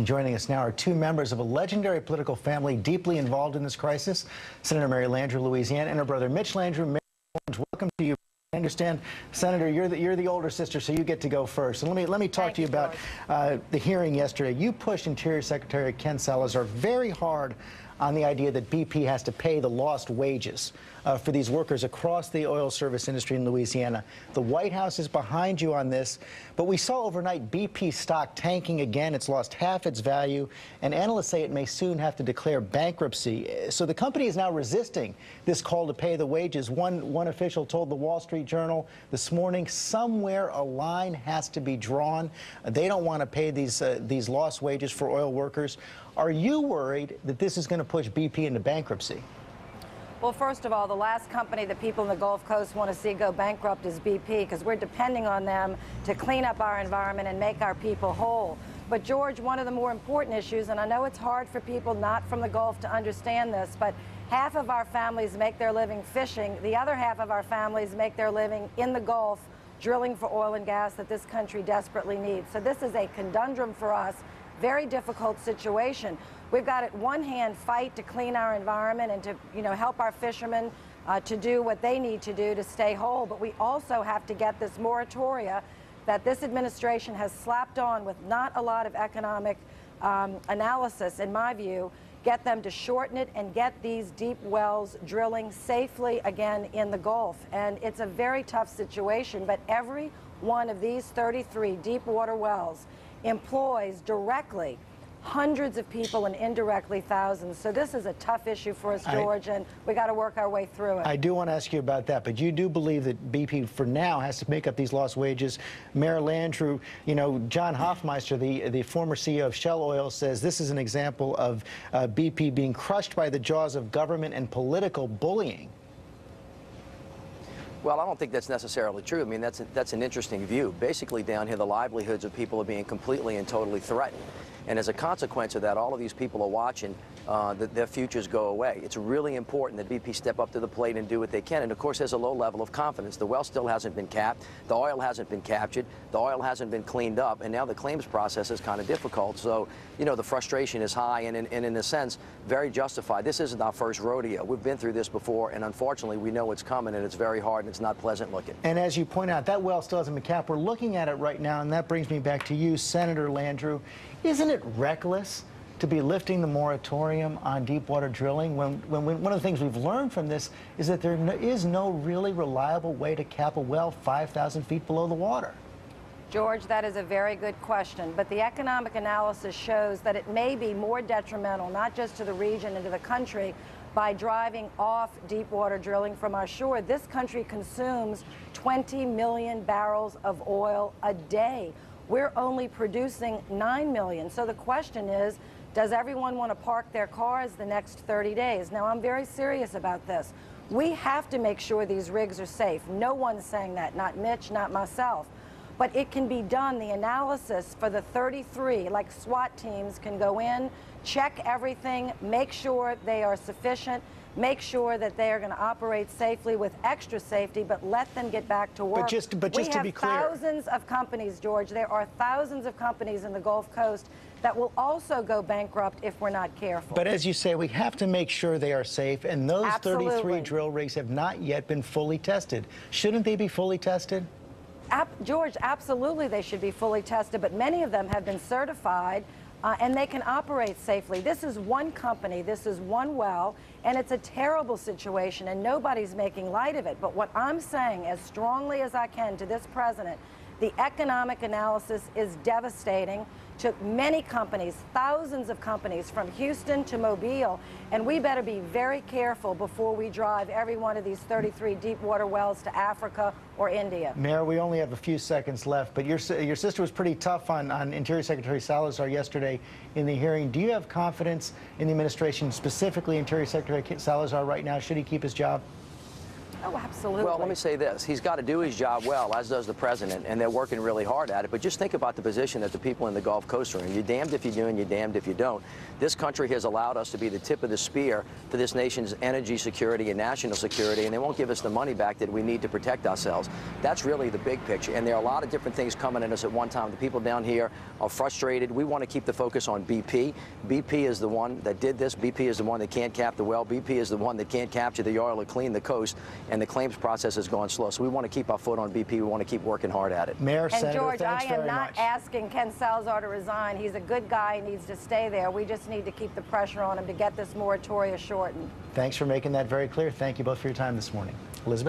Joining us now are two members of a legendary political family deeply involved in this crisis, Senator Mary Landrieu, Louisiana, and her brother Mitch Landrieu. Welcome to you. I understand, Senator, you're the older sister, so you get to go first. And let me talk to you about the hearing yesterday. You pushed Interior Secretary Ken Salazar very hard on the idea that BP has to pay the lost wages for these workers across the oil service industry in Louisiana. The White House is behind you on this, but we saw overnight BP stock tanking again. It's lost half its value, and analysts say it may soon have to declare bankruptcy. So the company is now resisting this call to pay the wages. One official told the Wall Street Journal this morning somewhere a line has to be drawn. They don't want to pay these lost wages for oil workers. Are you worried that this is going to push BP into bankruptcy? Well, first of all, the last company that people in the Gulf Coast want to see go bankrupt is BP, because we're depending on them to clean up our environment and make our people whole. But, George, one of the more important issues, and I know it's hard for people not from the Gulf to understand this, but half of our families make their living fishing. The other half of our families make their living in the Gulf drilling for oil and gas that this country desperately needs. So this is a conundrum for us. Very difficult situation. We've got at one hand fight to clean our environment and to help our fishermen to do what they need to do to stay whole, but we also have to get this moratoria that this administration has slapped on with not a lot of economic analysis, in my view, get them to shorten it and get these deep wells drilling safely again in the Gulf. And it's a very tough situation, but every one of these 33 deep water wells employs directly hundreds of people and indirectly thousands. So this is a tough issue for us, George, and we got to work our way through it. I do want to ask you about that, but you do believe that BP for now has to make up these lost wages. Mayor Landrieu, John Hofmeister, the former CEO of Shell Oil, says this is an example of BP being crushed by the jaws of government and political bullying. Well, I don't think that's necessarily true. I mean, that's an interesting view. Basically, down here, the livelihoods of people are being completely and totally threatened. And as a consequence of that, all of these people are watching that their futures go away. It's really important that BP step up to the plate and do what they can. And, of course, there's a low level of confidence. The well still hasn't been capped. The oil hasn't been captured. The oil hasn't been cleaned up. And now the claims process is kind of difficult. So, the frustration is high and in a sense, very justified. This isn't our first rodeo. We've been through this before, and unfortunately, we know it's coming, and it's very hard, and it's not pleasant looking. And as you point out, that well still hasn't been capped. We're looking at it right now, and that brings me back to you, Senator Landrieu. Isn't it reckless to be lifting the moratorium on deepwater drilling when one of the things we've learned from this is that there is no really reliable way to cap a well 5,000 feet below the water? George, that is a very good question, but the economic analysis shows that it may be more detrimental, not just to the region and to the country, by driving off deepwater drilling from our shore. This country consumes 20 million barrels of oil a day. We're only producing 9 million. So the question is, does everyone want to park their cars the next 30 days? Now, I'm very serious about this. We have to make sure these rigs are safe. No one's saying that, not Mitch, not myself. But it can be done. The analysis for the 33, like SWAT teams, can go in, check everything, make sure they are sufficient, make sure that they are going to operate safely with extra safety, but let them get back to work. But just to be clear, we have thousands of companies, George. There are thousands of companies in the Gulf Coast that will also go bankrupt if we're not careful. But as you say, we have to make sure they are safe, and those Absolutely. 33 drill rigs have not yet been fully tested. Shouldn't they be fully tested? George, absolutely they should be fully tested, but many of them have been certified and they can operate safely. This is one company, this is one well, and it's a terrible situation, and nobody's making light of it. But what I'm saying as strongly as I can to this president, the economic analysis is devastating to many companies, thousands of companies from Houston to Mobile, and we better be very careful before we drive every one of these 33 deep water wells to Africa or India. Mayor, we only have a few seconds left, but your sister was pretty tough on Interior Secretary Salazar yesterday in the hearing. Do you have confidence in the administration, specifically Interior Secretary Salazar right now? Should he keep his job? Oh, absolutely. Well, let me say this. He's got to do his job well, as does the president, and they're working really hard at it. But just think about the position that the people in the Gulf Coast are in. You're damned if you do and you're damned if you don't. This country has allowed us to be the tip of the spear to this nation's energy security and national security, and they won't give us the money back that we need to protect ourselves. That's really the big picture, and there are a lot of different things coming at us at one time. The people down here are frustrated. We want to keep the focus on BP. BP is the one that did this. BP is the one that can't cap the well. BP is the one that can't capture the oil or clean the coast, and the claims process has gone slow. So we want to keep our foot on BP. We want to keep working hard at it. Mayor, and Senator, George, I am not much. asking Ken Salazar to resign. He's a good guy. He needs to stay there. We just need to keep the pressure on him to get this moratorium shortened. Thanks for making that very clear. Thank you both for your time this morning. Elizabeth?